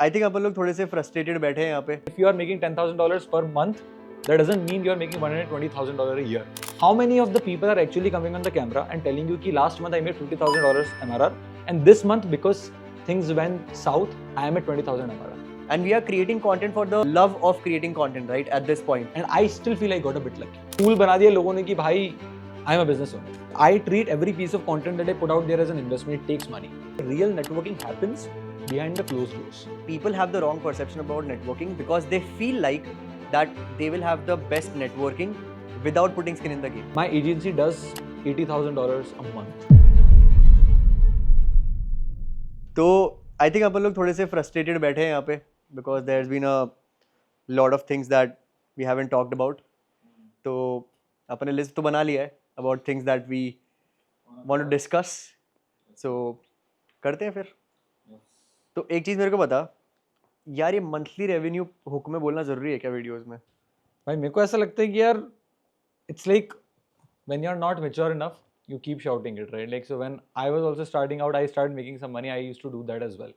I think अपन लोग थोड़े से frustrated बैठे हैं यहाँ पे. If you are making $10,000 per month, that doesn't mean you are making $120,000 a year. How many of the people are actually coming on the camera and telling you कि last month I made $50,000 MRR and this month because things went south, I am at 20,000 MRR. And we are creating content for the love of creating content, right? At this point. And I still feel I got a bit lucky. Tool बना दिया लोगों ने कि भाई I am a business owner. I treat every piece of content that I put out there as an investment. It takes money. Real networking happens behind the closed doors. People have the wrong perception about networking because they feel like that they will have the best networking without putting skin in the game. My agency does $80,000 a month. तो I think अपन लोग थोड़े से frustrated बैठे हैं यहाँ पे because there's been a lot of things that we haven't talked about. तो अपने list तो बना लिया है about things that we want to discuss. So करते हैं फिर. तो एक चीज़ मेरे को बता यार, ये मंथली रेवेन्यू हुक में बोलना जरूरी है क्या वीडियोस में? भाई मेरे को ऐसा लगता है कि यार it's like when you're not mature enough you keep shouting it, right? Like, so when I was also starting out, I started making some money. I used to do that as well.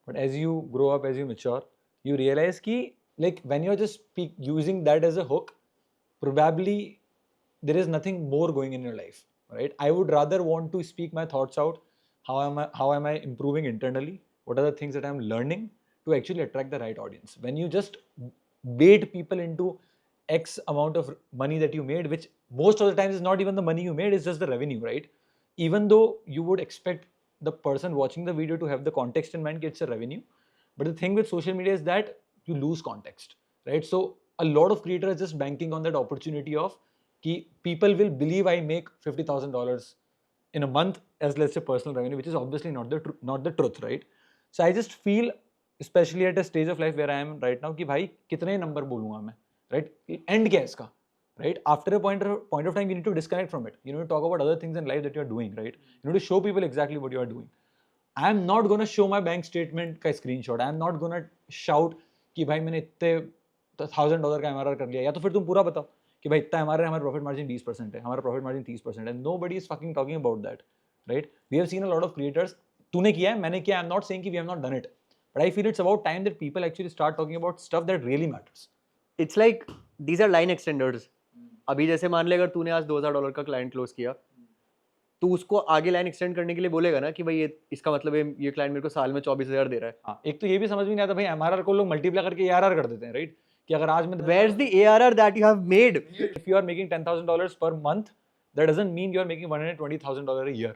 But as you grow up, as you mature, you realize ki like when you're just using that as a hook, probably there is nothing more going in your life, right? I would rather want to speak my thoughts out. How am I improving internally? What are the things that I'm learning to actually attract the right audience? When you just bait people into X amount of money that you made, which most of the times is not even the money you made, it's just the revenue, right? Even though you would expect the person watching the video to have the context in mind, it's a revenue. But the thing with social media is that you lose context, right? So a lot of creators are just banking on that opportunity of ki people will believe I make $50,000 in a month as, let's say, personal revenue, which is obviously not the truth, right? So I just feel, especially at a stage of life where I am right now, कि भाई कितने number बोलूँगा मैं, right? End क्या है इसका, right? After a point of time, you need to disconnect from it. You need to talk about other things in life that you are doing, right? You need to show people exactly what you are doing. I am not gonna show my bank statement का screenshot. I am not gonna shout कि भाई मैंने इतने $1,000 का MRR कर लिया. या तो फिर तुम पूरा बताओ कि भाई इतना MRR है, हमारा profit margin 20% है, हमारा profit margin 30% है. Nobody is fucking talking about that, right? We have seen a lot of creators. तूने किया है, मैंने किया. I'm not saying कि we have not done it, but I feel it's about time that people actually start talking about stuff that really matters. It's like these are line extenders. अभी जैसे मान ले अगर तूने आज $2,000 का क्लाइंट क्लोज किया, तो उसको आगे लाइन एक्सटेंड करने के लिए बोलेगा ना कि भाई ये इसका मतलब है ये क्लाइंट मेरे को साल में 24,000 दे रहा है. हाँ, एक तो ये भी समझ में नहीं आता भाई MRR को लोग मल्टीप्लाई करके ARR कर देते हैं, राइट? कि अगर आज मैं Where's the ARR that you have made? If you are making $10,000 per month, that doesn't mean you are making $120,000 a year,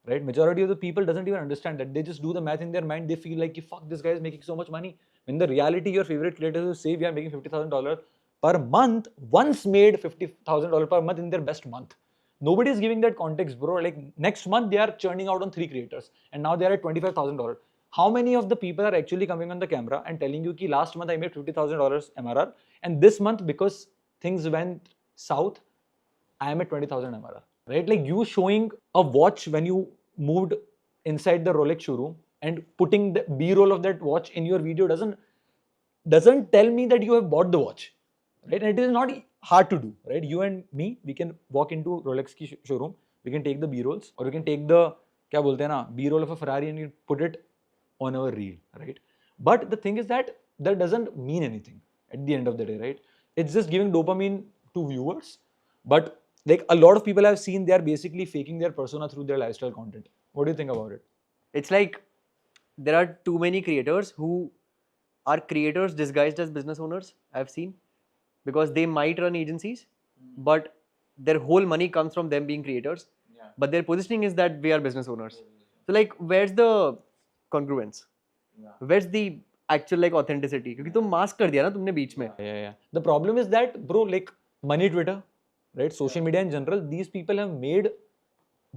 right? Majority of the people doesn't even understand that. They just do the math in their mind. They feel like, fuck, this guy is making so much money. When the reality, your favorite creators will say we are making $50,000 per month, once made $50,000 per month in their best month. Nobody is giving that context, bro. Like next month they are churning out on 3 creators and now they are at $25,000. How many of the people are actually coming on the camera and telling you ki last month I made $50,000 MRR and this month because things went south, I am at 20,000 MRR, right? Like you showing a watch when you moved inside the Rolex showroom and putting the B-roll of that watch in your video doesn't tell me that you have bought the watch, right? And it is not hard to do, right? You and me, we can walk into Rolex ki showroom, we can take the B-rolls or we can take the क्या बोलते हैं ना B-roll of a Ferrari and you put it on our reel, right? But the thing is that doesn't mean anything at the end of the day, right? It's just giving dopamine to viewers, but like a lot of people I've seen, they are basically faking their persona through their lifestyle content. What do you think about it? It's like there are too many creators who are creators disguised as business owners, I've seen, because they might run agencies, but their whole money comes from them being creators. Yeah. But their positioning is that we are business owners. So like, where's the congruence? Yeah. Where's the actual like authenticity? Because तुम mask कर दिया ना तुमने बीच में. Yeah. The problem is that, bro, like money, Twitter, right? Social media in general, these people have made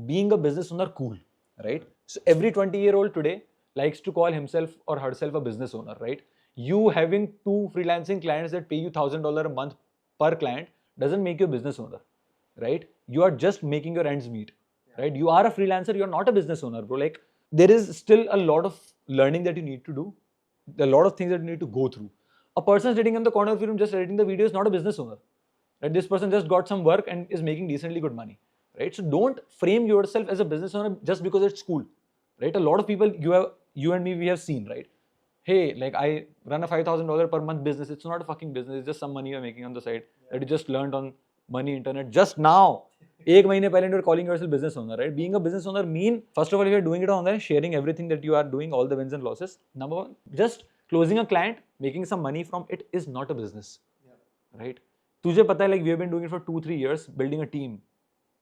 being a business owner cool, right? So every 20-year-old today likes to call himself or herself a business owner, right? You having 2 freelancing clients that pay you $1,000 a month per client doesn't make you a business owner, right? You are just making your ends meet, right? You are a freelancer, you're not a business owner, bro. Like there is still a lot of learning that you need to do, a lot of things that you need to go through. A person sitting in the corner of your room just editing the video is not a business owner, right? This person just got some work and is making decently good money, right? So don't frame yourself as a business owner just because it's cool, right? A lot of people you and me, we have seen, right? hey, like I run a $5,000 per month business. It's not a fucking business. It's just some money you're making on the side that you just learned on money internet just now. एक महीने पहले you're calling yourself business owner, right? Being a business owner mean, first of all, if you're doing it online, sharing everything that you are doing, all the wins and losses. Number one, just closing a client, making some money from it is not a business, right? तुझे पता है, like we have been doing it for 2-3 years, building a team,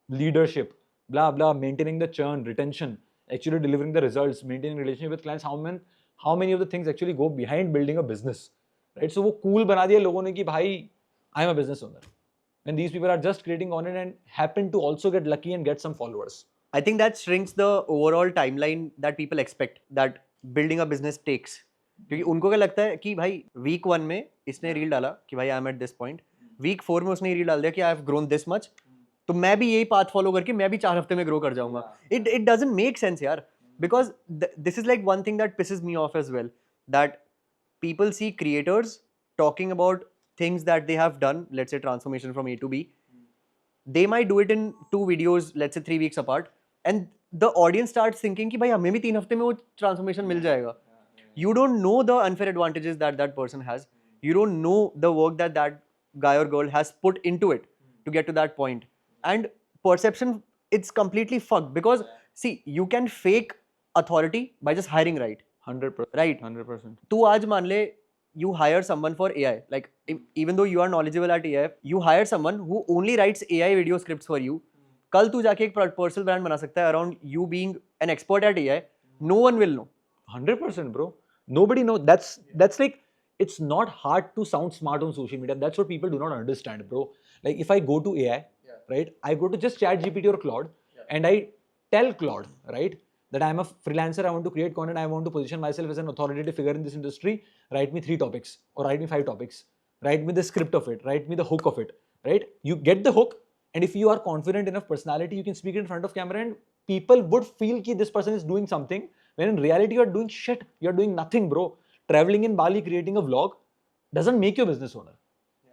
leadership, blah blah, maintaining the churn, retention, actually delivering the results, maintaining relationship with clients. How many of the things actually go behind building a business, right? So वो cool बना दिया लोगों ने कि भाई I'm a business owner, when these people are just creating content and happen to also get lucky and get some followers. I think that shrinks the overall timeline that people expect that building a business takes. क्योंकि उनको क्या लगता है कि भाई week 1 में इसने reel डाला कि भाई I am at this point, week 4 में उसने रील डाल दिया कि I have grown this much, तो मैं भी यही पाथ फॉलो करके मैं भी 4 हफ्ते में ग्रो कर जाऊंगा. It doesn't make sense यार, because this is like one thing that pisses me off as well, that people see creators talking about things that they have done, let's say transformation from A to B. They might do it in 2 videos, let's say 3 weeks apart, and the audience starts thinking कि भाई हमें भी 3 हफ्ते में वो transformation मिल जाएगा. You don't know the unfair advantages that that person has. You don't know the work that that guy or girl has put into it to get to that point. And perception, it's completely fucked, because see, you can fake authority by just hiring right. 100%. Right. 100%. तू आज मान ले you hire someone for AI, like even though you are knowledgeable at AI, you hire someone who only writes AI video scripts for you. कल तू जाके एक personal brand बना सकता है around you being an expert at AI. No one will know. 100%, bro. Nobody knows. That's like, it's not hard to sound smart on social media. That's what people do not understand, bro. Like if I go to AI, right? I go to just Chat GPT or Claude, and I tell Claude, right, that I'm a freelancer. I want to create content. I want to position myself as an authoritative figure in this industry. Write me 3 topics or write me 5 topics. Write me the script of it. Write me the hook of it. Right? You get the hook, and if you are confident enough personality, you can speak in front of camera, and people would feel that this person is doing something. When in reality, you are doing shit. You are doing nothing, bro. Traveling in Bali, creating a vlog doesn't make you a business owner.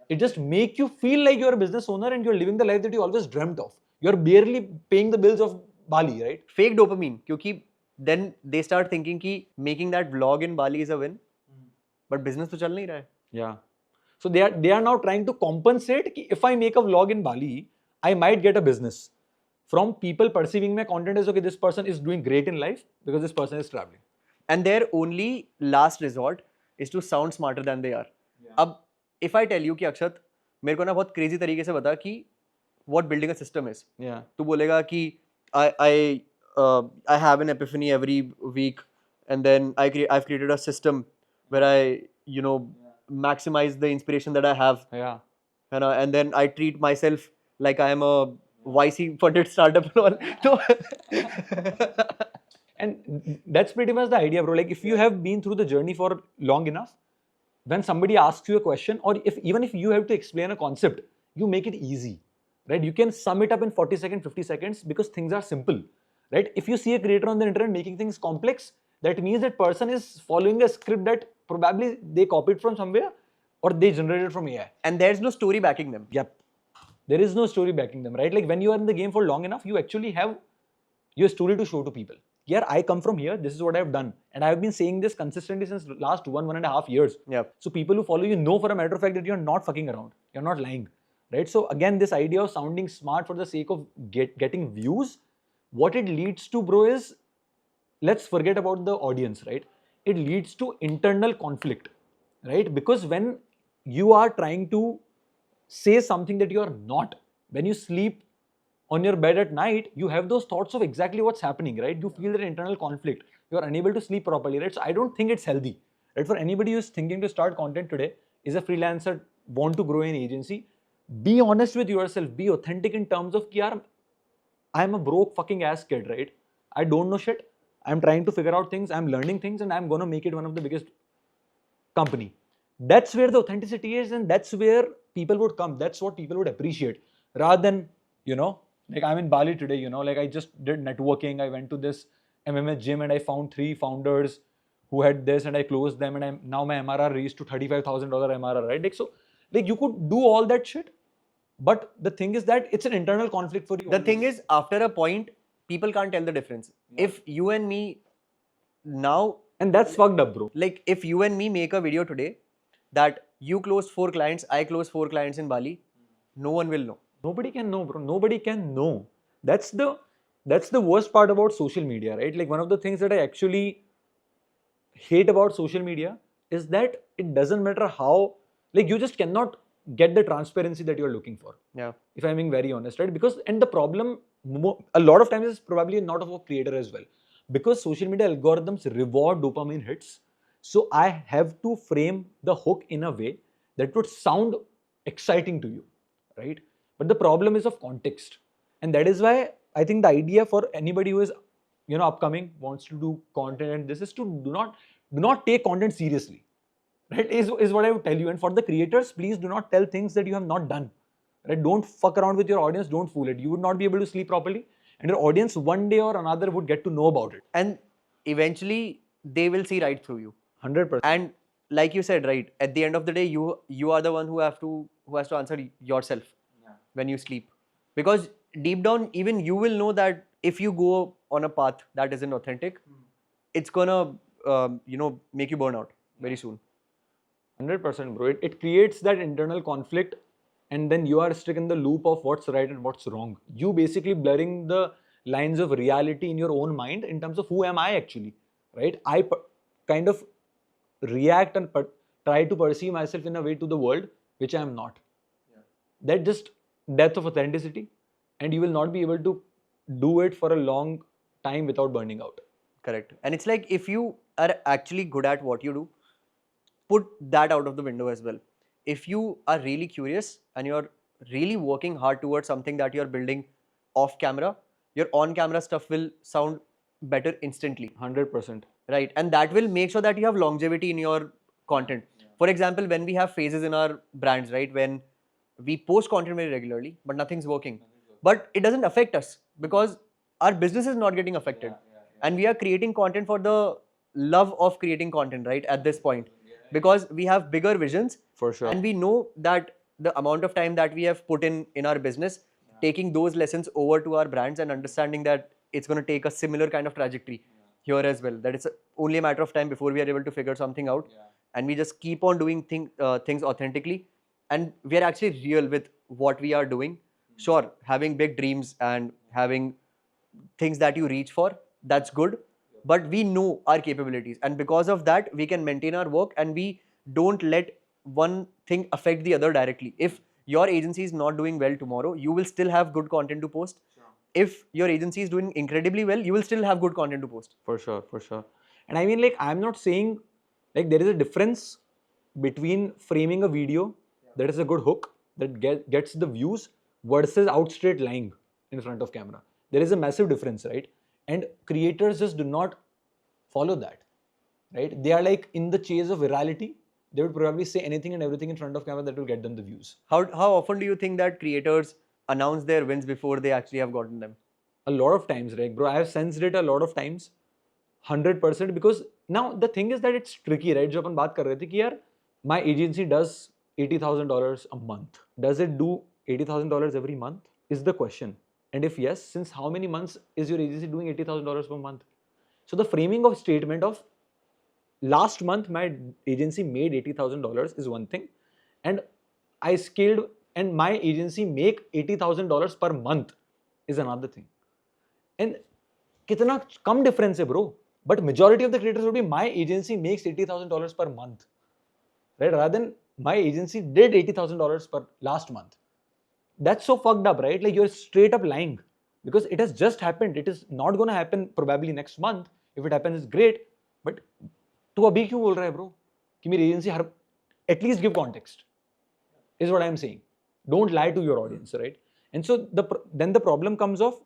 It just make you feel like you're a business owner and you're living the life that you always dreamt of. You're barely paying the bills of Bali, right? Fake dopamine, क्योंकि then they start thinking कि making that vlog in Bali is a win, but business तो चल नहीं रहा है. Yeah. So they are now trying to compensate कि if I make a vlog in Bali, I might get a business from people perceiving my content as, okay, this person is doing great in life because this person is traveling. And their only last resort is to sound smarter than they are. अब if I tell you कि अक्षत मेरे को ना बहुत crazy तरीके से बता कि what building a system is. Yeah. तू बोलेगा कि I have an epiphany every week, and then I've created a system where I maximize the inspiration that I have. Yeah. And then I treat myself like I am a YC funded startup and all. So And that's pretty much the idea, bro. Like if you have been through the journey for long enough, when somebody asks you a question, or even if you have to explain a concept, you make it easy, right? You can sum it up in 40 seconds, 50 seconds, because things are simple, right? If you see a creator on the internet making things complex, that means that person is following a script that probably they copied from somewhere or they generated from AI. And there's no story backing them. Yep. There is no story backing them, right? Like when you are in the game for long enough, you actually have your story to show to people. Yeah, I come from here. This is what I've done, and I've been saying this consistently since last 1.5 years. Yeah. So people who follow you know for a matter of fact that you're not fucking around. You're not lying, right? So again, this idea of sounding smart for the sake of getting views, what it leads to, bro, is, let's forget about the audience, right? It leads to internal conflict, right? Because when you are trying to say something that you are not, when you sleep on your bed at night, you have those thoughts of exactly what's happening, right? You feel that internal conflict. You are unable to sleep properly, right? So I don't think it's healthy, right? For anybody who's thinking to start content today, is a freelancer, want to grow an agency, be honest with yourself, be authentic in terms of, yaar, I'm a broke fucking ass kid, right? I don't know shit. I'm trying to figure out things, I'm learning things, and I'm gonna make it one of the biggest company. That's where the authenticity is, and that's where people would come. That's what people would appreciate, rather than, like I'm in Bali today, like I just did networking. I went to this MMA gym and I found 3 founders who had this, and I closed them, and now my MRR reached to $35,000 MRR, right? Like, so, like you could do all that shit, but the thing is that it's an internal conflict for you. The thing is, after a point, people can't tell the difference. If you and me now, And that's fucked up, bro. Like if you and me make a video today that you closed 4 clients, I closed 4 clients in Bali, no one will know. Nobody can know, bro. Nobody can know. That's the worst part about social media, right? Like one of the things that I actually hate about social media is that it doesn't matter how, like you just cannot get the transparency that you're looking for. Yeah. If I'm being very honest, right? Because, and the problem a lot of times is probably not of a creator as well, because social media algorithms reward dopamine hits. So I have to frame the hook in a way that would sound exciting to you, right? But the problem is of context, and that is why I think the idea for anybody who is, you know, upcoming, wants to do content, and this is to do not take content seriously, right? Is what I would tell you. And for the creators, please do not tell things that you have not done, right? Don't fuck around with your audience. Don't fool it. You would not be able to sleep properly, and your audience one day or another would get to know about it. And eventually they will see right through you. 100%. And like you said, right, at the end of the day, you are the one who has to answer yourself when you sleep, because deep down even you will know that if you go on a path that isn't authentic, it's gonna make you burn out very soon. 100%, bro. It creates that internal conflict, and then you are stuck in the loop of what's right and what's wrong. You basically blurring the lines of reality in your own mind in terms of who am I actually, right? Kind of react and try to perceive myself in a way to the world which I am not. That just death of authenticity, and you will not be able to do it for a long time without burning out. Correct. And it's like if you are actually good at what you do, put that out of the window as well. If you are really curious and you're really working hard towards something that you're building off camera, your on camera stuff will sound better instantly. 100%. Right. And that will make sure that you have longevity in your content. For example, when we have phases in our brands, right, when we post content very regularly, but nothing's working. But it doesn't affect us because our business is not getting affected. And we are creating content for the love of creating content, right, at this point. Because we have bigger visions. For sure. And we know that the amount of time that we have put in our business, taking those lessons over to our brands and understanding that it's going to take a similar kind of trajectory here as well. That it's only a matter of time before we are able to figure something out. And we just keep on doing things authentically. And we are actually real with what we are doing. Sure, having big dreams and having things that you reach for, that's good. But we know our capabilities. And because of that, we can maintain our work and we don't let one thing affect the other directly. If your agency is not doing well tomorrow, you will still have good content to post. If your agency is doing incredibly well, you will still have good content to post. For sure, for sure. And I mean, like, I'm not saying, like, there is a difference between framing a video that is a good hook, that gets the views, versus out straight lying in front of camera. There is a massive difference, right? And creators just do not follow that, right? They are like in the chase of virality. They would probably say anything and everything in front of camera that will get them the views. How often do you think that creators announce their wins before they actually have gotten them? A lot of times, right, bro? I have sensed it a lot of times, 100%. Because now the thing is that it's tricky, right? जो अपन बात कर रहे थे कि यार, my agency does $80,000 a month. Does it do $80,000 every month? Is the question. And if yes, since how many months is your agency doing $80,000 per month? So the framing of statement of last month my agency made $80,000 is one thing, and I scaled and my agency make $80,000 per month is another thing. And kitna kam difference hai, bro? But majority of the creators would be my agency makes $80,000 per month, right? Rather than my agency did $80,000 per last month. That's so fucked up, right? Like you're straight up lying because it has just happened. It is not going to happen probably next month. If it happens, it's great. But तू अभी क्यों बोल रहा है, bro? कि मेरी agency at least give context. Is what I'm saying. Don't lie to your audience, right? And so then the problem comes of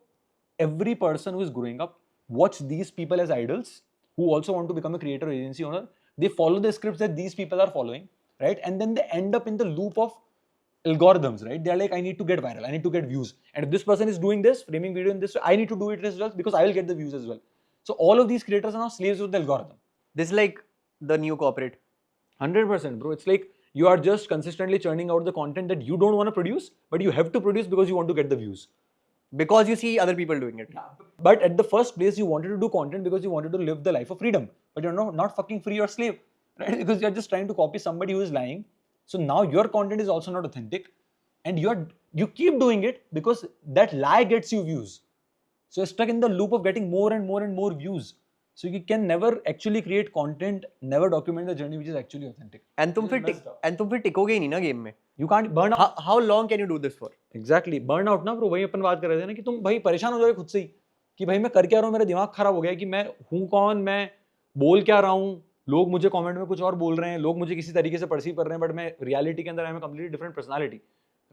every person who is growing up watch these people as idols who also want to become a creator or agency owner. They follow the scripts that these people are following, right? And then they end up in the loop of algorithms, right? They're like, I need to get viral, I need to get views. And if this person is doing this, framing video in this, I need to do it as well because I will get the views as well. So all of these creators are now slaves of the algorithm. This is like the new corporate. 100%, bro. It's like you are just consistently churning out the content that you don't want to produce, but you have to produce because you want to get the views. because you see other people doing it. But at the first place, you wanted to do content because you wanted to live the life of freedom. But you're not fucking free or slave, right? Because you're just trying to copy somebody who is lying. So now your content is also not authentic, and you keep doing it because that lie gets you views. So you're stuck in the loop of getting more and more and more views. So you can never actually create content, never document the journey which is actually authentic. And तुम फिर टिकोगे ही नहीं ना game में. You can't burn out. How long can you do this for? Exactly. burn out ना bro, वही अपन बात कर रहे थे ना कि तुम भाई परेशान हो जाओगे खुद से ही कि भाई मैं कर क्या रहा हूँ, मेरा दिमाग खराब हो गया कि मैं हूँ कौन, मैं बोल क्या रहा हूँ, लोग मुझे कमेंट में कुछ और बोल रहे हैं, लोग मुझे किसी तरीके से परसीव कर रहे हैं, बट मैं रियलिटी के अंदर I am completely different personality,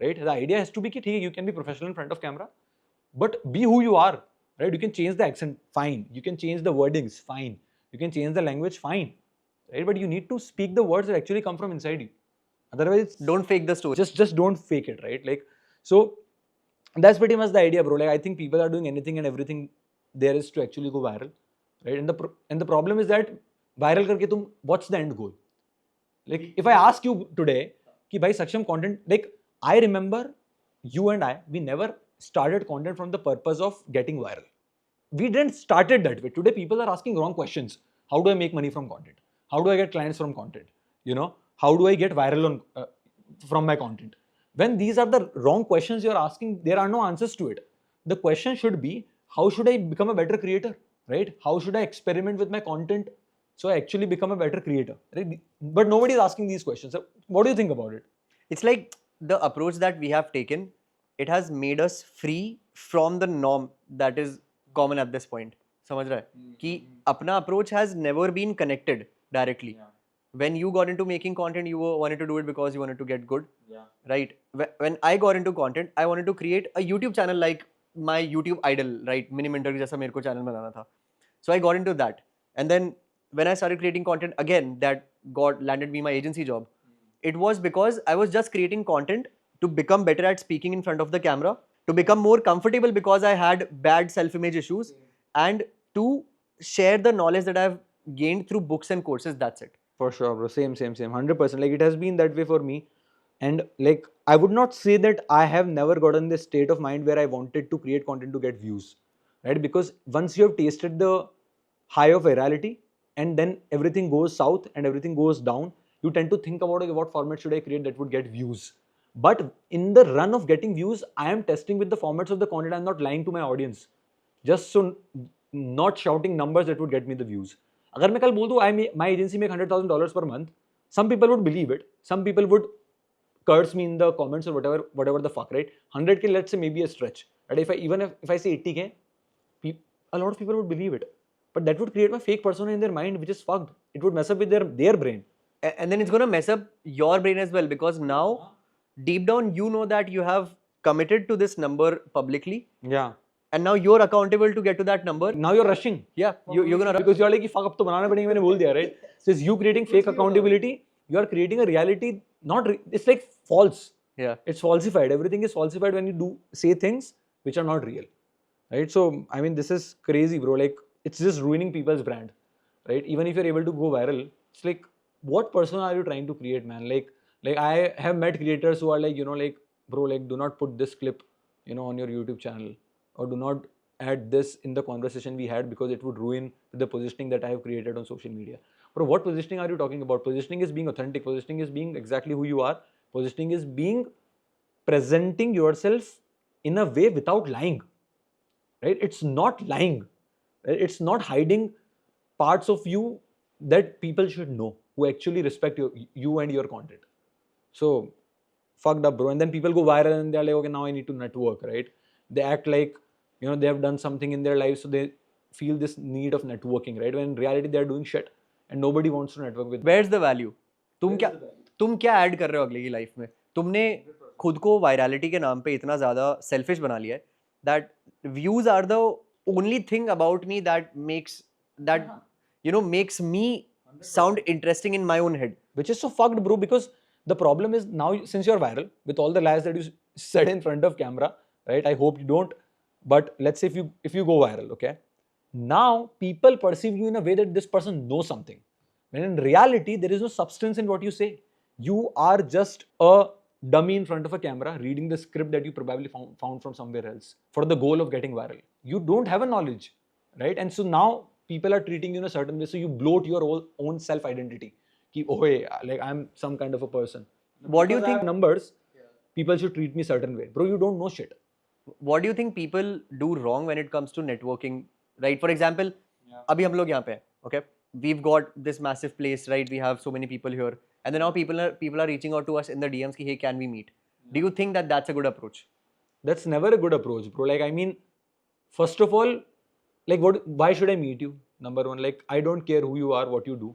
right? The idea has to be कि ठीक है, you can be professional in front of camera, but be who you are, right? You can change the accent, fine. You can change the wordings, fine. You can change the language, fine. Right? But you need to speak the words that actually come from inside you. Otherwise, Don't fake the story. just don't fake it, right? Like, so that's pretty much the idea, bro. Like, I think people are doing anything and everything there is to actually go viral, right? And the problem is that viral karke tum, what's the end goal? Like, if I ask you today, ki bhai Saksham content, like, I remember you and I, we never started content from the purpose of getting viral. We didn't started that way. Today people are asking wrong questions. How do I make money from content? How do I get clients from content? You know, how do I get viral on from my content? When these are the wrong questions you're asking, there are no answers to it. The question should be, how should I become a better creator, right? How should I experiment with my content so I actually become a better creator, right? But nobody is asking these questions. So what do you think about it? It's like the approach that we have taken, it has made us free from the norm that is common at this point. समझ रहा है कि अपना approach has never been connected directly. When you got into making content, you wanted to do it because you wanted to get good, right? When I got into content, I wanted to create a YouTube channel like my YouTube idol, right? Mini Mentor जैसा मेरे को channel बनाना था. So I got into that, and then when I started creating content again, that landed me my agency job. It was because I was just creating content to become better at speaking in front of the camera, to become more comfortable because I had bad self-image issues, and to share the knowledge that I've gained through books and courses. That's it. For sure, bro. Same. 100%. Like, it has been that way for me. And like, I would not say that I have never gotten this state of mind where I wanted to create content to get views, right? Because once you have tasted the high of virality and then everything goes south and everything goes down, you tend to think about, okay, what format should I create that would get views? But in the run of getting views, I am testing with the formats of the content. I'm not lying to my audience. Just so not shouting numbers that would get me the views. अगर मैं कल बोल दूँ my agency make $100,000 per month, some people would believe it. Some people would curse me in the comments or whatever the fuck, right? 100K, let's say, maybe a stretch. But if I say 80K, a lot of people would believe it. But that would create a fake persona in their mind, which is fucked. It would mess up with their brain. And then it's gonna mess up your brain as well, because now deep down you know that you have committed to this number publicly. Yeah. And now you're accountable to get to that number. Now you're rushing. Yeah, you're gonna because you're like, fuck up to banana padenge, मैंने बोल दिया, right? So it's you creating fake accountability. You are creating a reality. It's like false. Yeah. It's falsified. Everything is falsified when you say things which are not real, right? So I mean, this is crazy, bro. Like, it's just ruining people's brand, right? Even if you're able to go viral, it's like, what persona are you trying to create, man? Like I have met creators who are like, like, bro, like, do not put this clip, on your YouTube channel, or do not add this in the conversation we had because it would ruin the positioning that I have created on social media. Bro, what positioning are you talking about? Positioning is being authentic. Positioning is being exactly who you are. Positioning is being presenting yourself in a way without lying, right? It's not lying. Right? It's not hiding parts of you that people should know, who actually respect you and your content. So, fucked up, bro. And then people go viral and they're like, okay, now I need to network, right? They act like, they have done something in their life, so they feel this need of networking, right? When in reality, they're doing shit and nobody wants to network with them. Where's the value? तुम क्या add कर रहे हो अगले की life में? तुमने खुद को वायरलिटी के नाम पे इतना ज़्यादा सेल्फिश बना लिया है that views are the only thing about me that makes me sound interesting in my own head. Which is so fucked, bro, because the problem is now, since you're viral, with all the lies that you said in front of camera, right? I hope you don't. But let's say if you go viral, okay? Now people perceive you in a way that this person knows something. When in reality, there is no substance in what you say. You are just a dummy in front of a camera reading the script that you probably found from somewhere else for the goal of getting viral. You don't have a knowledge, right? And so now people are treating you in a certain way, so you bloat your own self-identity. Ki, oh, hey, like I'm some kind of a person. What do you Because I have think? numbers, people should treat me certain way. Bro, you don't know shit. What do you think people do wrong when it comes to networking, right? For example, अभी हम लोग यहाँ पे हैं, okay? We've got this massive place, right? We have so many people here, and then now people are reaching out to us in the DMs ki, hey, can we meet? Do you think that that's a good approach? That's never a good approach, bro. Like, I mean, first of all, like, why should I meet you? Number one, like, I don't care who you are, what you do,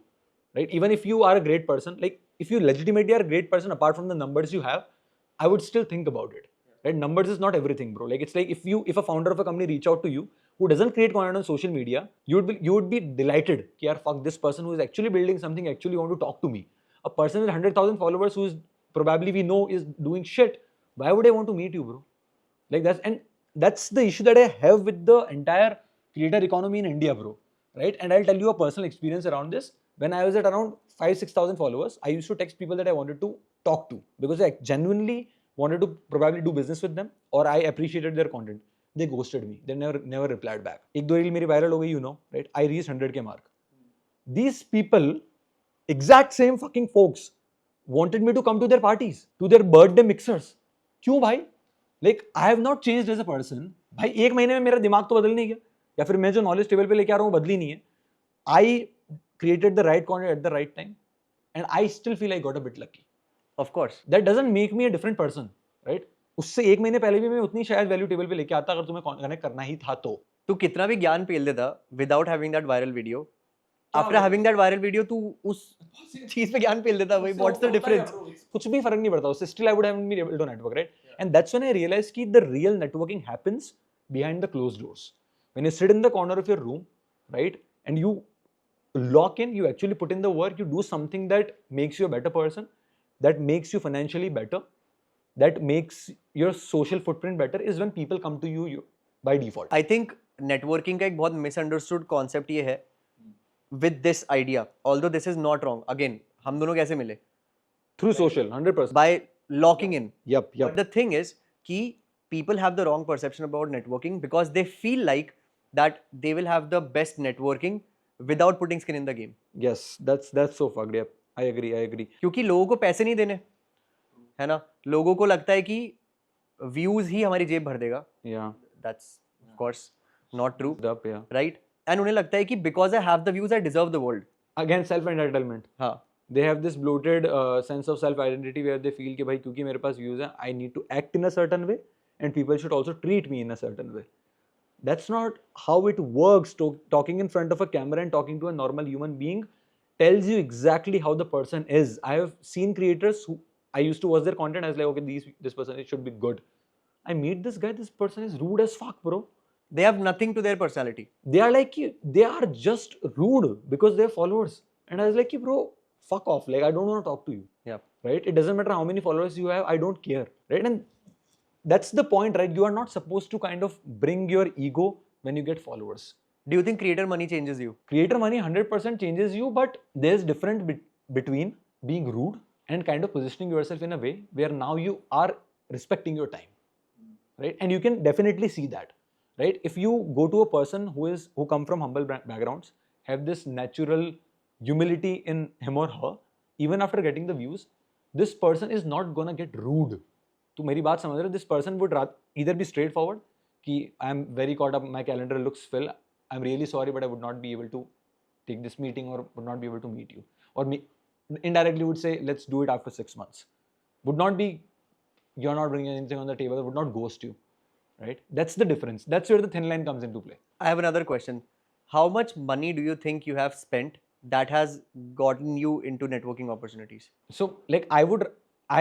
right? Even if you are a great person, like, if you legitimately are a great person, apart from the numbers you have, I would still think about it, right? Numbers is not everything, bro. Like, it's like if a founder of a company reach out to you who doesn't create content on social media, you would be delighted. Ki, yaar, fuck, this person who is actually building something actually want to talk to me. A person with 100,000 followers who is probably we know is doing shit. Why would I want to meet you, bro? Like that's the issue that I have with the entire creator economy in India, bro. Right? And I'll tell you a personal experience around this. When I was at around 5,000-6,000 followers, I used to text people that I wanted to talk to because I genuinely wanted to probably do business with them or I appreciated their content. They ghosted me. They never replied back. एक दो reel मेरी viral हो गई, you know, right? I reached 100K mark. These people, exact same fucking folks, wanted me to come to their parties, to their birthday mixers. क्यों भाई? Like, I have not changed as a person. भाई एक महीने में मेरा दिमाग तो बदल नहीं गया या फिर मैं जो नॉलेज टेबल पे लेके आ रहा हूँ बदली नहीं है. I created the right content at the right time and I still feel I got a bit lucky. Of course. That doesn't make me a different person, right? उससे एक महीने पहले भी मैं उतनी शायद वैल्यू टेबल पे लेके आता अगर तुम्हें कनेक्ट करना ही था तो. तू कितना भी ज्ञान पेल देता without having that viral video, after having that viral video तू उस चीज पे ज्ञान पेल देता भाई. What's the difference? कुछ भी फर्क नहीं पड़ता उससे. Still I would have been able to network, right? And that's when I realized कि the real networking happens behind the closed doors. When you sit in the corner of your room, right, and you lock in, you actually put in the work, you do something that makes you a better person, that makes you financially better, that makes your social footprint better, is when people come to you by default. I think networking का एक बहुत misunderstood concept ये है with this idea. Although this is not wrong. Again, हम दोनों कैसे मिले? Through social, 100%. By locking in. Yep. But the thing is कि people have the wrong perception about networking because they feel like that they will have the best networking without putting skin in the game. Yes, that's so fucked. Yep. I agree. क्योंकि लोगों को पैसे नहीं देने, है ना? लोगों को लगता है कि views ही हमारी जेब भर देगा. Yeah. That's of course not true. Up, yeah. Right? And उन्हें लगता है कि because I have the views, I deserve the world. Again, self-entitlement. हाँ. They have this bloated sense of self-identity where they feel कि भाई क्योंकि मेरे पास views हैं, I need to act in a certain way and people should also treat me in a certain way. That's not how it works. Talking in front of a camera and talking to a normal human being tells you exactly how the person is. I have seen creators who I used to watch their content. I was like, okay, this person, it should be good. I meet this guy. This person is rude as fuck, bro. They have nothing to their personality. They are like, they are just rude because they're followers. And I was like, bro, fuck off. Like, I don't want to talk to you. Yeah. Right? It doesn't matter how many followers you have. I don't care. Right? And that's the point, right? You are not supposed to kind of bring your ego when you get followers. Do you think creator money changes you? Creator money 100% changes you, but there's difference between being rude and kind of positioning yourself in a way where now you are respecting your time, right? And you can definitely see that, right? If you go to a person who come from humble backgrounds, have this natural humility in him or her, even after getting the views, this person is not gonna get rude. तो मेरी बात समझ रहे हो? This person would either be straightforward कि I'm very caught up, my calendar looks full, I'm really sorry, but I would not be able to take this meeting or would not be able to meet you. Or indirectly would say, let's do it after 6 months. Would not be, you're not bringing anything on the table, would not ghost you, right? That's the difference. That's where the thin line comes into play. I have another question. How much money do you think you have spent that has gotten you into networking opportunities? So, like, I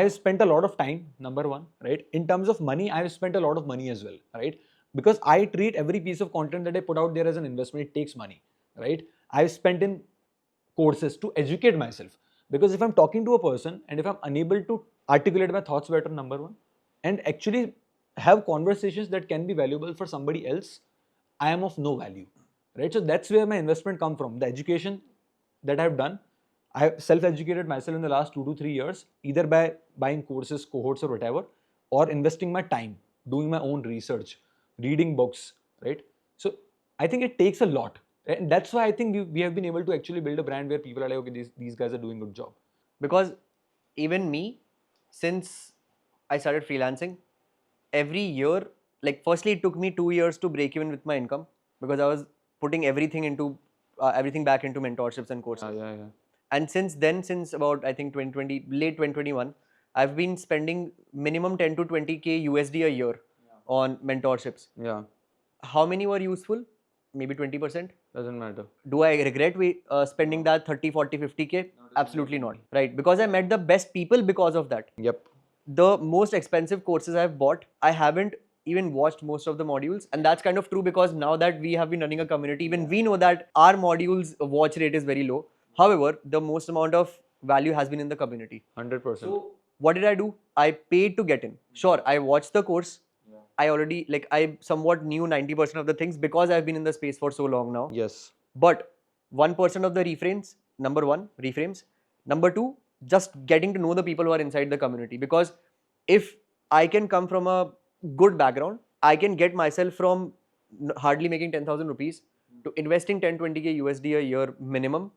have spent a lot of time, number one, right? In terms of money, I have spent a lot of money as well, right? Because I treat every piece of content that I put out there as an investment. It takes money, right? I've spent in courses to educate myself. Because if I'm talking to a person and if I'm unable to articulate my thoughts better, number one, and actually have conversations that can be valuable for somebody else, I am of no value, right? So that's where my investment come from. The education that I've done, I've self-educated myself in the last 2 to 3 years, either by buying courses, cohorts, or whatever, or investing my time, doing my own research, reading books, right? So I think it takes a lot. And that's why I think we have been able to actually build a brand where people are like, okay, these guys are doing a good job. Because even me, since I started freelancing, every year, like firstly, it took me 2 years to break even with my income because I was putting everything back into mentorships and courses. Yeah. And since then, since about I think 2020, late 2021, I've been spending minimum 10 to 20K USD a year on mentorships. Yeah, How many were useful? Maybe 20%. doesn't matter. Do I regret spending that 30, 40, 50K? Absolutely not. Right? Because I met the best people because of that. Yep. The most expensive courses I've bought, I haven't even watched most of the modules. And that's kind of true because now that we have been running a community, even we know that our modules watch rate is very low. However, the most amount of value has been in the community. 100%. So what did I do? I paid to get in. Sure, I watched the course. I somewhat knew 90% of the things because I've been in the space for so long now. Yes. But 1% of the reframes, number one, reframes. Number two, just getting to know the people who are inside the community. Because if I can come from a good background, I can get myself from hardly making 10,000 rupees to investing 10, 20K USD a year minimum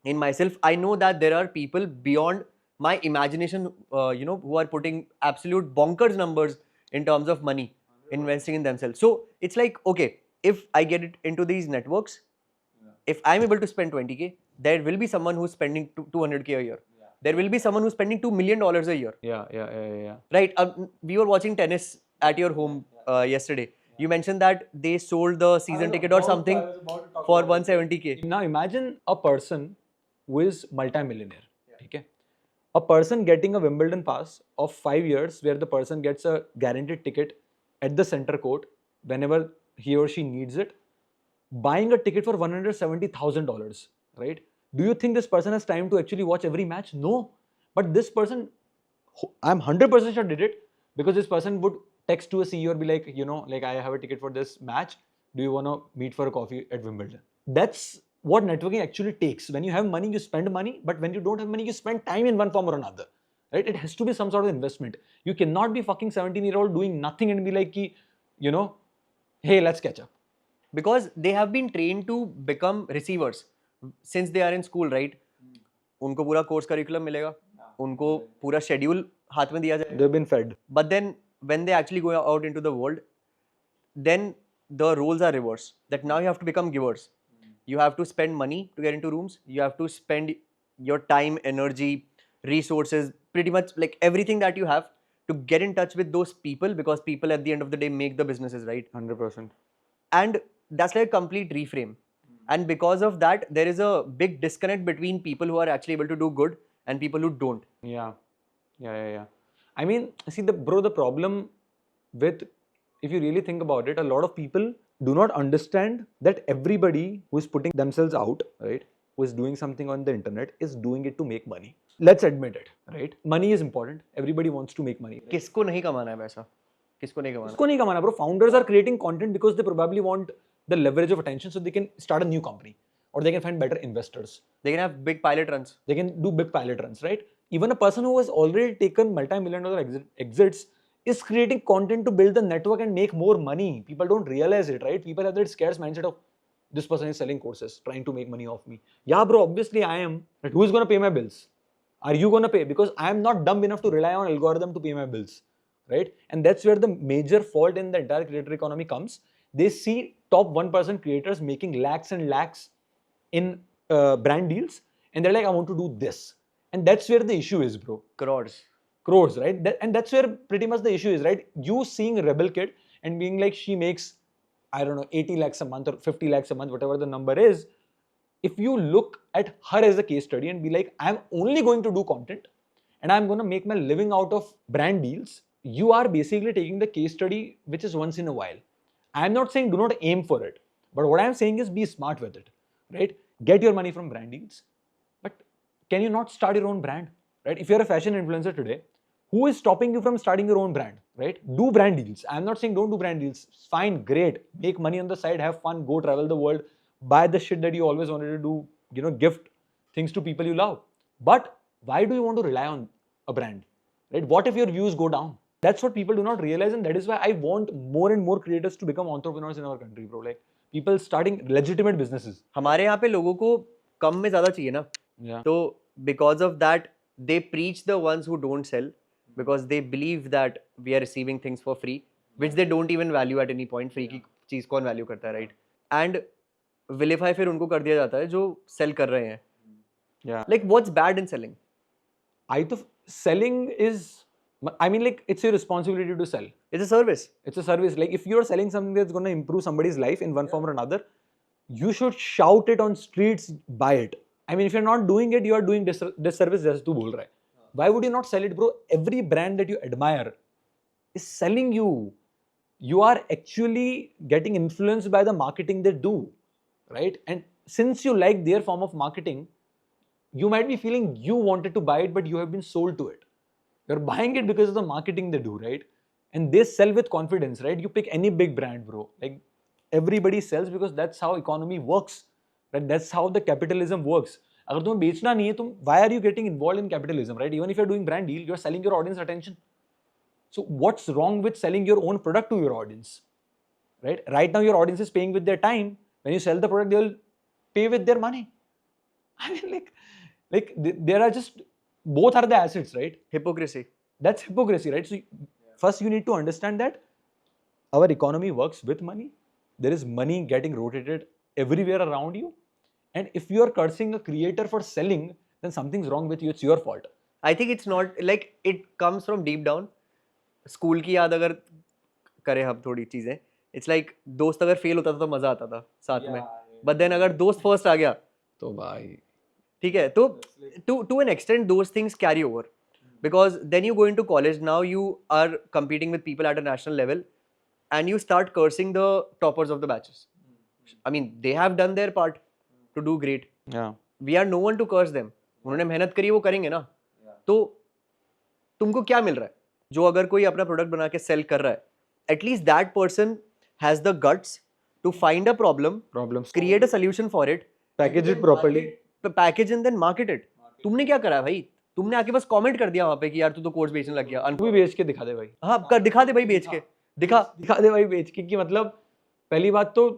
in myself. I know that there are people beyond my imagination, who are putting absolute bonkers numbers in terms of money investing in themselves. So it's like, okay, if I get it into these networks, if I'm able to spend 20K, there will be someone who's spending 200K a year. There will be someone who's spending $2 million a year. Yeah. Right? We were watching tennis at your home yesterday. You mentioned that they sold the season ticket or something for 170K. Now imagine a person who is multi-millionaire. Okay? A person getting a Wimbledon pass of 5 years where the person gets a guaranteed ticket at the center court whenever he or she needs it, buying a ticket for $170,000, right? Do you think this person has time to actually watch every match? No. But this person, I'm 100% sure did it because this person would text to a CEO or be like, I have a ticket for this match. Do you want to meet for a coffee at Wimbledon? That's what networking actually takes. When you have money, you spend money. But when you don't have money, you spend time in one form or another. Right? It has to be some sort of investment. You cannot be fucking 17-year-old doing nothing and be like, hey, let's catch up. Because they have been trained to become receivers since they are in school, right? उनको पूरा course curriculum मिलेगा, उनको पूरा schedule हाथ में दिया जाएगा. They've been fed. But then when they actually go out into the world, then the roles are reversed. That now you have to become givers. You have to spend money to get into rooms. You have to spend your time, energy, resources, pretty much like everything that you have to get in touch with those people, because people at the end of the day make the businesses, right? 100%. And that's like a complete reframe. And because of that, there is a big disconnect between people who are actually able to do good and people who don't. Yeah. I mean, see, the problem with, if you really think about it, a lot of people do not understand that everybody who is putting themselves out, right, who is doing something on the internet is doing it to make money. Let's admit it, right? Money is important. Everybody wants to make money. किसको नहीं कमाना है पैसा? किसको नहीं कमाना? किसको नहीं कमाना, bro? Founders are creating content because they probably want the leverage of attention so they can start a new company or they can find better investors. They can have big pilot runs. They can do big pilot runs, right? Even a person who has already taken multi-million-dollar exits is creating content to build the network and make more money. People don't realize it, right? People have that scarce mindset of, this person is selling courses, trying to make money off me. Yeah, bro, obviously I am. But who is going to pay my bills? Are you going to pay? Because I am not dumb enough to rely on algorithm to pay my bills, right? And that's where the major fault in the entire creator economy comes. They see top 1% creators making lakhs and lakhs in brand deals, and they're like, I want to do this. And that's where the issue is, bro. Crores, right? And that's where pretty much the issue is, right? You seeing a rebel kid and being like, she makes, I don't know, 80 lakhs a month or 50 lakhs a month, whatever the number is. If you look at her as a case study and be like, I'm only going to do content and I'm going to make my living out of brand deals, you are basically taking the case study which is once in a while. I'm not saying do not aim for it, but what I'm saying is be smart with it, right? Get your money from brand deals, but can you not start your own brand, right? If you're a fashion influencer today, who is stopping you from starting your own brand, right? Do brand deals. I'm not saying don't do brand deals. Fine, great. Make money on the side, have fun, go travel the world, buy the shit that you always wanted to do, gift things to people you love. But why do you want to rely on a brand, right? What if your views go down? That's what people do not realize, and that is why I want more and more creators to become entrepreneurs in our country, bro. Like people starting legitimate businesses. हमारे यहाँ पे लोगों को कम में ज़्यादा चाहिए ना, Yeah. तो because of that they preach the ones who don't sell because they believe that we are receiving things for free which they don't even value at any point. Free की चीज़ कौन value करता है, right? And vilify फिर उनको कर दिया जाता है जो sell कर रहे हैं. Yeah. Like what's bad in selling? Selling is, I mean, like it's your responsibility to sell. It's a service. It's a service. Like if you're selling something that's going to improve somebody's life in one form or another, you should shout it on streets, buy it. I mean, if you're not doing it, you are doing disservice. Just to bol raha hai. Why would you not sell it, bro? Every brand that you admire is selling you. You are actually getting influenced by the marketing they do, right? And since you like their form of marketing, you might be feeling you wanted to buy it, but you have been sold to it. You're buying it because of the marketing they do, right? And they sell with confidence, right? You pick any big brand, bro. Like everybody sells because that's how economy works, right? That's how the capitalism works. अगर तुम्हें बेचना नहीं है, तुम why are you getting involved in capitalism, right? Even if you're doing brand deal, you're selling your audience attention. So what's wrong with selling your own product to your audience, right? Right now your audience is paying with their time. When you sell the product, they'll pay with their money. I mean, like there are just both are the assets, right? Hypocrisy. That's hypocrisy, right? So first you need to understand that our economy works with money. There is money getting rotated everywhere around you. And if you are cursing a creator for selling, then something's wrong with you. It's your fault. I think it's not like it comes from deep down. School की याद अगर करें हम थोड़ी चीजें, it's like दोस्त अगर fail होता था तो मजा आता था साथ में, बट देन अगर दोस्त फर्स्ट आ गया तो भाई ठीक है. तो to an extent those things carry over because then you go into college, now you are competing with people at a national level and you start cursing the toppers of the batches. I mean they have done their part to do great. Yeah. We are no one to curse them. उन्होंने मेहनत करी, वो करेंगे ना. तो तुमको क्या मिल रहा है? जो अगर कोई अपना प्रोडक्ट बना के सेल कर रहा है, at least that person has the guts to find a problem, create a solution for it, package it properly, package and then market it. तुमने क्या करा भाई? तुमने आके बस कमेंट कर दिया वहां पे कि यार तू तो कोर्स बेचने लग गया. भी बेच के दिखा दे भाई. हाँ दिखा दे भाई बेच के, दिखा दे भाई बेच के. कि मतलब पहली बात तो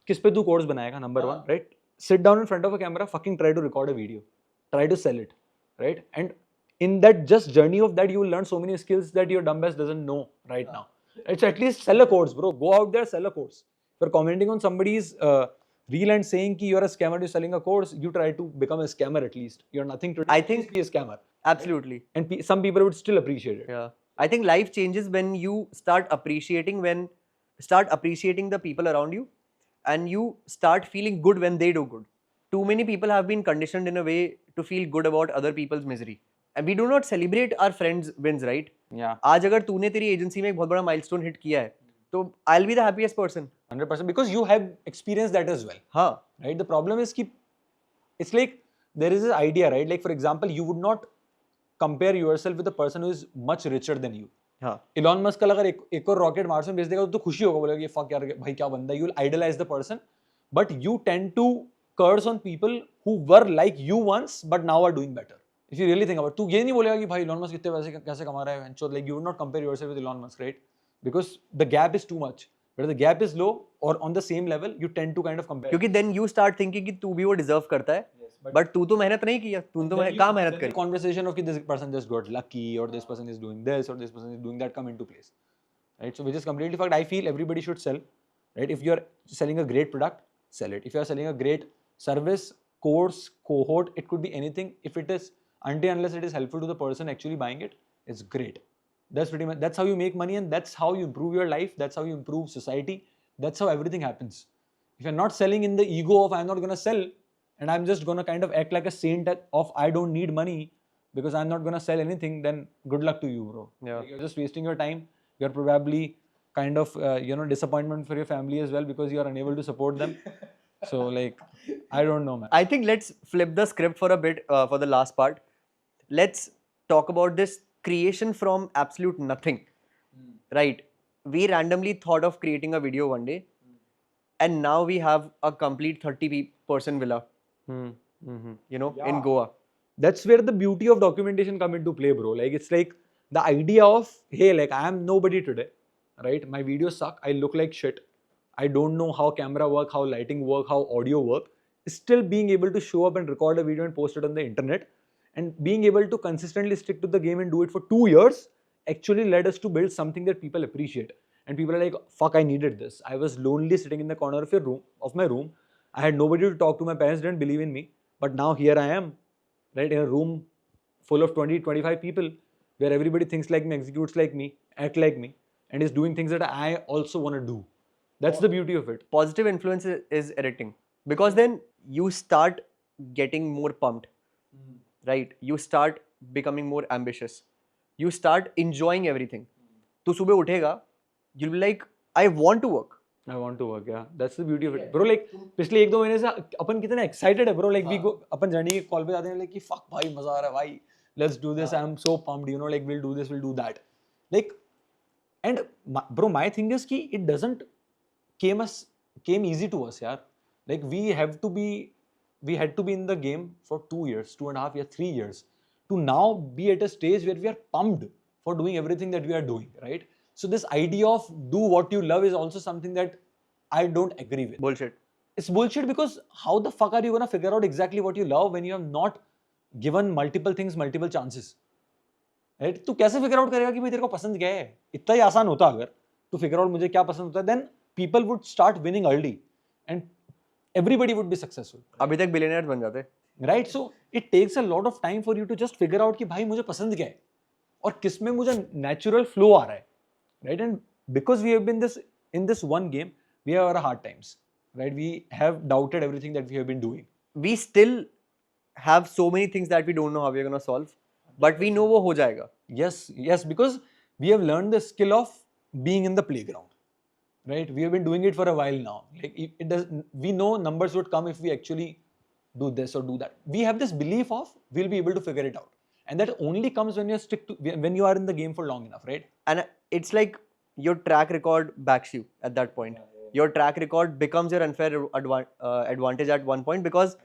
किस पे तू कोर्स बनाएगा, number one, right? Sit down in front of a camera, fucking try to record a video, try to sell it, right? And in that just journey of that, you will learn so many skills that your dumbass doesn't know right now. It's at least sell a course, bro. Go out there, sell a course. If you're commenting on somebody's reel and saying ki you're a scammer, you're selling a course, you try to become a scammer at least. You're nothing to do. I think be a scammer. Absolutely. And some people would still appreciate it. Yeah. I think life changes when you start appreciating the people around you and you start feeling good when they do good. Too many people have been conditioned in a way to feel good about other people's misery. And we do not celebrate our friends' wins, right? Yeah. आज अगर तूने तेरी agency में एक बहुत बड़ा milestone hit किया है, तो I'll be the happiest person. 100% because you have experienced that as well. हाँ. Right. The problem is कि it's like there is an idea, right? Like for example, you would not compare yourself with a person who is much richer than you. हाँ. Elon Musk अगर एक और rocket Mars में भेज देगा तो खुशी होगा, बोलेगा कि fuck यार भाई क्या बंदा है. You will idolize the person, but you tend to curse on people who were like you once but now are doing better. If you really think about it, तू ये नहीं बोलेगा कि भाई Elon Musk कितने पैसे कैसे कमा रहा है, so like you would not compare yourself with Elon Musk, right? Because the gap is too much. But if the gap is low or on the same level, you tend to kind of compare. क्योंकि then you start thinking कि तू भी वो deserve करता है, but तू तो मेहनत नहीं किया, तू तो कहाँ मेहनत करी? Conversation of कि this person just got lucky or this person is doing this or this person is doing that come into place, right? So which is completely fact. I feel everybody should sell, right? If you are selling a great product, sell it. If you are selling a great service, course, cohort, it could be anything. If it is unless it is helpful to the person actually buying it, it's great. That's pretty much, that's how you make money and that's how you improve your life. That's how you improve society. That's how everything happens. If you're not selling in the ego of I'm not going to sell and I'm just going to kind of act like a saint of I don't need money because I'm not going to sell anything, then good luck to you, bro. Yeah. You're just wasting your time. You're probably kind of, disappointment for your family as well because you are unable to support them. So like, I don't know, man. I think let's flip the script for a bit for the last part. Let's talk about this creation from absolute nothing, right? We randomly thought of creating a video one day and now we have a complete 30-person villa, in Goa. that's where the beauty of documentation come into play, bro. Like, it's like the idea of, hey, like, I am nobody today, right? My videos suck, I look like shit, I don't know how camera work, how lighting work, how audio work. Still being able to show up and record a video and post it on the internet, and being able to consistently stick to the game and do it for 2 years actually led us to build something that people appreciate. And people are like, fuck, I needed this. I was lonely sitting in the corner of my room. I had nobody to talk to. My parents didn't believe in me. But now here I am, right, in a room full of 20, 25 people where everybody thinks like me, executes like me, act like me, and is doing things that I also want to do. That's the beauty of it. Positive influence is addicting, because then you start getting more pumped, right? You start becoming more ambitious. You start enjoying everything. तो सुबह उठेगा, you'll be like, I want to work. I want to work, yeah. That's the beauty of it. Bro, like, पिछले 1-2 महीने से अपन कितने excited है, bro. Like, we go, upon journey के call पे जाते हैं, like, कि fuck भाई, मजा आ रहा है भाई. Let's do this. I'm so pumped, you know, like, we'll do this, we'll do that. Like, and bro, my thing is कि it doesn't came easy to us, yaar. Like, we had to be in the game for 2 years, 2.5 years, 3 years, to now be at a stage where we are pumped for doing everything that we are doing, right? So this idea of do what you love is also something that I don't agree with. Bullshit. It's bullshit, because how the fuck are you gonna figure out exactly what you love when you have not given multiple things multiple chances? Right? तू कैसे figure out करेगा कि भाई तेरे को पसंद क्या है? इतना ही आसान होता अगर तो figure out मुझे क्या पसंद होता है, then people would start winning early and everybody would be successful. अभी तक billionaires बन जाते. Right? So it takes a lot of time for you to just figure out कि भाई मुझे पसंद क्या है और किस में मुझे natural flow आ रहा है. Right? And because we have been in this one game, we have our hard times, right? We have doubted everything that we have been doing. We still have so many things that we don't know how we are gonna solve, but we know वो हो जाएगा. Yes, because we have learned the skill of being in the playground, right? We have been doing it for a while now. Like, we know numbers would come if we actually do this or do that. We have this belief of we'll be able to figure it out. And that only comes when you are in the game for long enough, right? And it's like your track record backs you at that point. Your track record becomes your unfair advantage at one point, because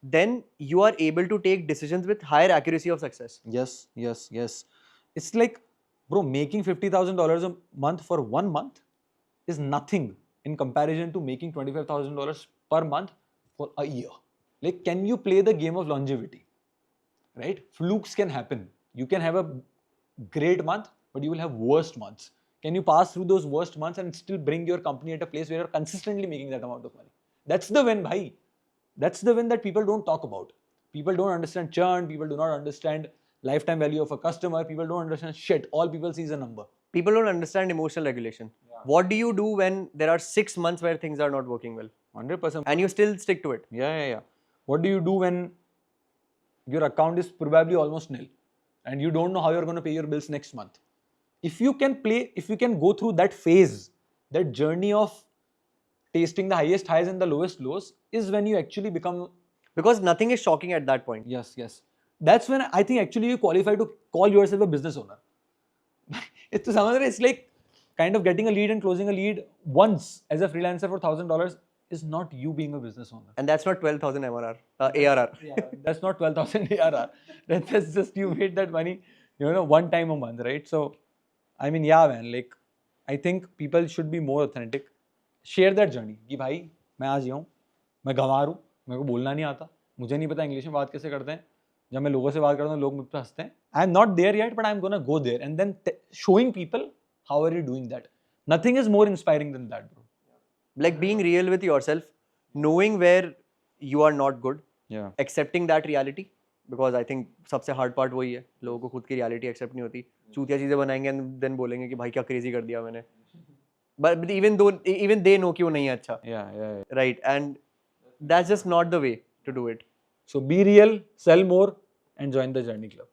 then you are able to take decisions with higher accuracy of success. Yes. It's like, bro, making $50,000 a month for 1 month is nothing in comparison to making $25,000 per month for a year. Like, can you play the game of longevity? Right? Flukes can happen. You can have a great month, but you will have worst months. Can you pass through those worst months and still bring your company at a place where you're consistently making that amount of money? That's the win, bhai. That's the win that people don't talk about. People don't understand churn. People do not understand lifetime value of a customer. People don't understand shit. All people see is a number. People don't understand emotional regulation. Yeah. What do you do when there are 6 months where things are not working well? 100%. And you still stick to it? Yeah. What do you do when your account is probably almost nil and you don't know how you're going to pay your bills next month? If you can go through that phase, that journey of tasting the highest highs and the lowest lows, is when you actually become... Because nothing is shocking at that point. Yes. That's when I think actually you qualify to call yourself a business owner. It's like kind of getting a lead and closing a lead once as a freelancer for $1,000 is not you being a business owner. And that's not 12,000 ARR. Yeah, that's not 12,000 ARR. That's just you made that money, one time a month, right? So, I mean, yeah, man, like, I think people should be more authentic. Share that journey. कि भाई, मैं आज यहाँ हूँ, मैं गंवार हूँ, मेरे को बोलना नहीं आता, मुझे नहीं पता इंग्लिश में बात कैसे करते हैं, जब मैं लोगों से बात करता हूँ लोग मुझ पर हंसते हैं. I am not there yet, but I am gonna go there, and then showing people how are you doing that. Nothing is more inspiring than that, bro. Like being real with yourself, knowing where you are not good, accepting that reality, because I think सबसे hard part वही है, लोगों को खुद की reality accept नहीं होती, चूतिया चीजें बनाएंगे and then बोलेंगे कि भाई क्या crazy कर दिया मैंने. But even they know कि वो नहीं है अच्छा. Yeah. Right, and that's just not the way to do it. So be real, sell more, and join the Journey Club.